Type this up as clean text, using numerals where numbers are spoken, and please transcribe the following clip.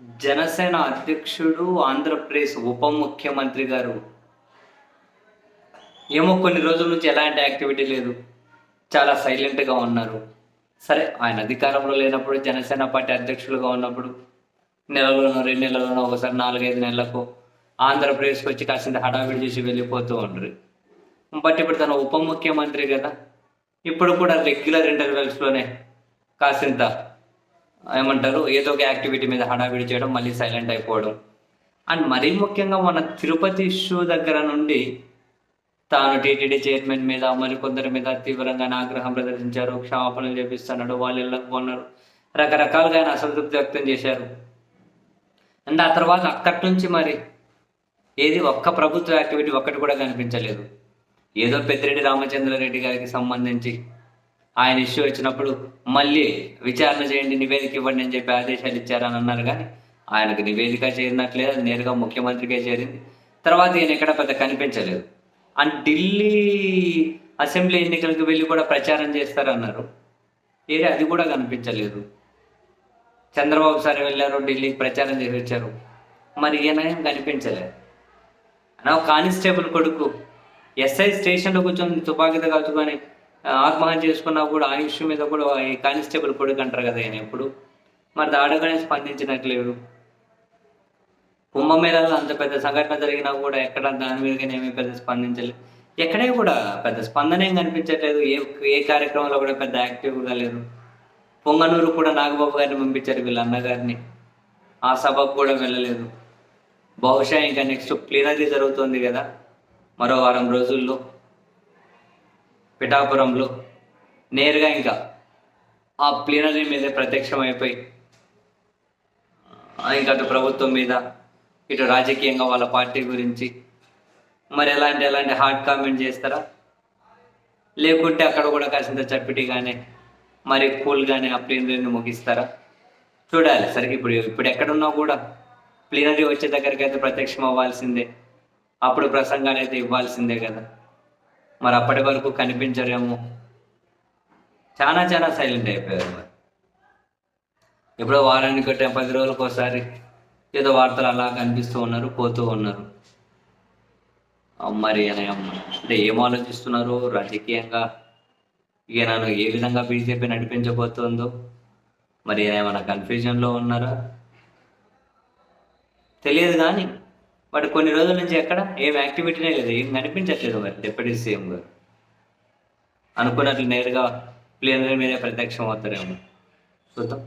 జనసేన అధ్యక్షుడు, ఆంధ్రప్రదేశ్ ఉప ముఖ్యమంత్రి గారు ఏమో కొన్ని రోజుల నుంచి ఎలాంటి యాక్టివిటీ లేదు. చాలా సైలెంట్‌గా ఉన్నారు. సరే ఆయన అధికారంలో లేనప్పుడు జనసేన పార్టీ అధ్యక్షులుగా ఉన్నప్పుడు నెలలోనో, 2 నెలల్లోనో ఒకసారి 4, 5 నెలలకు ఆంధ్రప్రదేశ్‌కొచ్చి కాసింత హడావిడి చేసి వెళ్ళిపోతూ ఉండ్రి. బట్ ఇప్పుడు తను ఉప ముఖ్యమంత్రి గదా! ఇప్పుడు కూడా రెగ్యులర్ ఇంటర్వెల్స్‌లోనే కాసింత ఏమంటారు ఏదో ఒక యాక్టివిటీ మీద హడావిడి చేయడం, మళ్ళీ సైలెంట్ అయిపోవడం. అండ్ మరీ ముఖ్యంగా మన తిరుపతి ఇష్యూ దగ్గర నుండి తాను టీటీడీ చైర్మన్ మీద, మరికొందరి మీద తీవ్రంగానే ఆగ్రహం ప్రదర్శించారు. క్షమాపణలు చెప్పిస్తున్నాడు. వాళ్ళు ఇళ్ళకు పోన్నారు. రకరకాలుగా ఆయన అసంతృప్తి వ్యక్తం చేశారు. అండ్ ఆ తర్వాత అక్కడి నుంచి మరి ఏది ఒక్క ప్రభుత్వ యాక్టివిటీ ఒక్కటి కూడా కనిపించలేదు. ఏదో పెద్దిరెడ్డి రామచంద్రారెడ్డి గారికి సంబంధించి ఆయన ఇష్యూ వచ్చినప్పుడు మళ్ళీ విచారణ చేయండి, నివేదిక ఇవ్వండి అని చెప్పి ఆదేశాలు ఇచ్చారని అన్నారు. కానీ ఆయనకు నివేదిక చేరినట్లేదు, అది నేరుగా ముఖ్యమంత్రికే చేరింది. తర్వాత ఈయన ఎక్కడ పెద్ద కనిపించలేదు. అండ్ ఢిల్లీ అసెంబ్లీ ఎన్నికలకు వెళ్ళి కూడా ప్రచారం చేస్తారన్నారు. అది కూడా కనిపించలేదు. చంద్రబాబు సార్ వెళ్ళారు, ఢిల్లీకి ప్రచారం చేసి వచ్చారు. మరి ఈయన ఏం కనిపించలేదు. నా కానిస్టేబుల్ కొడుకు ఎస్ఐ స్టేషన్లో కూర్చొని తుపాకీతో కలుచుకొని ఆత్మహత్య చేసుకున్నా కూడా ఆ ఇష్యూ మీద కూడా ఈ కానిస్టేబుల్ కొడుకు అంటారు కదా ఆయన ఎప్పుడు. మరి దాడుగానే స్పందించినట్లేదు. కుంభమేళాలో అంత పెద్ద సంఘటన జరిగినా కూడా ఎక్కడ దాని మీదగానేమీ పెద్ద స్పందించలేదు. ఎక్కడే కూడా పెద్ద స్పందన ఏం కనిపించట్లేదు. ఏ కార్యక్రమంలో కూడా పెద్ద యాక్టివ్గా లేరు. పొంగనూరు కూడా నాగబాబు గారిని పంపించారు వీళ్ళ అన్నగారిని. ఆ సభకు కూడా వెళ్ళలేదు. బహుశా ఇంకా నెక్స్ట్ ప్లీనరీ జరుగుతుంది కదా మరో వారం రోజుల్లో పిఠాపురంలో. నేరుగా ఇంకా ఆ ప్లీనరీ మీదే ప్రత్యక్షమైపోయి ఇంకా అటు ప్రభుత్వం మీద, ఇటు రాజకీయంగా వాళ్ళ పార్టీ గురించి మరి ఎలాంటి హార్డ్ కామెంట్ చేస్తారా, లేకుంటే అక్కడ కూడా కాసింత చప్పిటిగానే మరి కూల్గానే ఆ ప్లీనరీని ముగిస్తారా చూడాలి. సరే ఇప్పుడు ఎక్కడున్నా కూడా ప్లీనరీ వచ్చే దగ్గరికి అయితే ప్రత్యక్షం అవ్వాల్సిందే. అప్పుడు ప్రసంగాలు అయితే ఇవ్వాల్సిందే కదా. మరి అప్పటి వరకు కనిపించరేమో. చాలా సైలెంట్ అయిపోయారు. మరి ఎప్పుడో వారానికి 10 రోజులకు ఒకసారి ఏదో వార్తలు అలా కనిపిస్తూ ఉన్నారు, పోతూ ఉన్నారు. మరి అంటే ఏం ఆలోచిస్తున్నారు రాజకీయంగా, ఇక నన్ను ఏ విధంగా బీజేపీ నడిపించబోతుందో, మరి ఏమైనా కన్ఫ్యూజన్లో ఉన్నారా తెలియదు. కానీ బట్ కొన్ని రోజుల నుంచి ఎక్కడ ఏం యాక్టివిటీనే లేదు, ఏం కనిపించట్లేదు. మరి డిప్యూటీ సీఎం గారు అనుకున్నట్లు నేరుగా ప్లేనరీ మీదే ప్రత్యక్షం అవుతారేమో చూద్దాం.